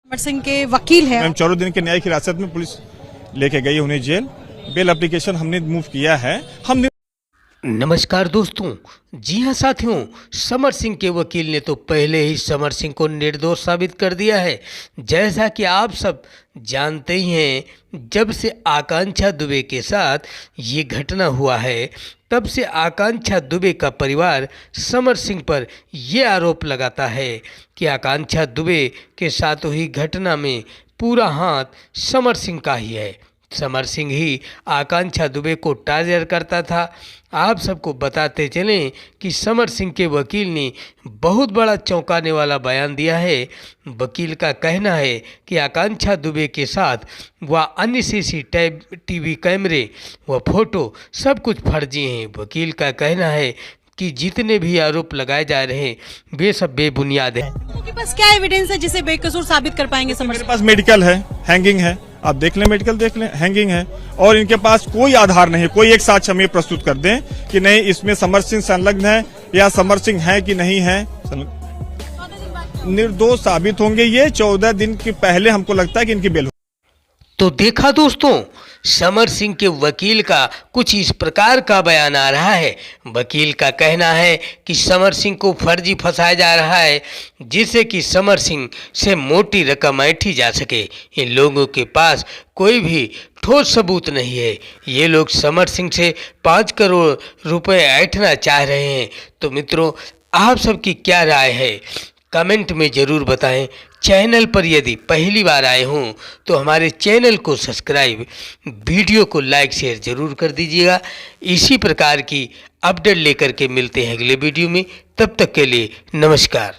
समर सिंह के वकील हैं। मैम 14 दिन के न्यायिक हिरासत में पुलिस लेके गई उन्हें जेल। बेल एप्लीकेशन हमने मूव किया है। हमने नमस्कार दोस्तों, जी हाँ साथियों, समर सिंह के वकील ने तो पहले ही समर सिंह को निर्दोष साबित कर दिया है। जैसा कि आप सब जानते ही हैं, जब से आकांक्षा दुबे के साथ ये घटना हुआ है, तब से आकांक्षा दुबे का परिवार समर सिंह पर यह आरोप लगाता है कि आकांक्षा दुबे के साथ हुई घटना में पूरा हाथ समर सिंह का ही है। समर सिंह ही आकांक्षा दुबे को टारगेट करता था। आप सबको बताते चलें कि समर सिंह के वकील ने बहुत बड़ा चौंकाने वाला बयान दिया है। वकील का कहना है कि आकांक्षा दुबे के साथ वह अन्य CCTV कैमरे व फोटो सब कुछ फर्जी हैं। वकील का कहना है कि जितने भी आरोप लगाए जा रहे हैं वे सब बेबुनियाद हैं। उनके पास क्या एविडेंस है जिसे बेकसूर साबित कर पाएंगे समर मेरे सिंह? पास मेडिकल है, हैंगिंग है, आप देख लें, मेडिकल देख लें, हैंगिंग है। और इनके पास कोई आधार नहीं, कोई एक साक्ष्य हमें प्रस्तुत कर दें कि नहीं इसमें समर सिंह संलग्न है या समर सिंह है कि नहीं है। निर्दोष साबित होंगे ये 14 दिन के पहले। हमको लगता है कि इनकी बेल हो। तो देखा दोस्तों, समर सिंह के वकील का कुछ इस प्रकार का बयान आ रहा है। वकील का कहना है कि समर सिंह को फर्जी फंसाया जा रहा है, जिससे कि समर सिंह से मोटी रकम ऐंठी जा सके। इन लोगों के पास कोई भी ठोस सबूत नहीं है। ये लोग समर सिंह से 5 करोड़ रुपए ऐंठना चाह रहे हैं। तो मित्रों, आप सबकी क्या राय है, कमेंट में ज़रूर बताएं। चैनल पर यदि पहली बार आए हों तो हमारे चैनल को सब्सक्राइब, वीडियो को लाइक शेयर ज़रूर कर दीजिएगा। इसी प्रकार की अपडेट लेकर के मिलते हैं अगले वीडियो में। तब तक के लिए नमस्कार।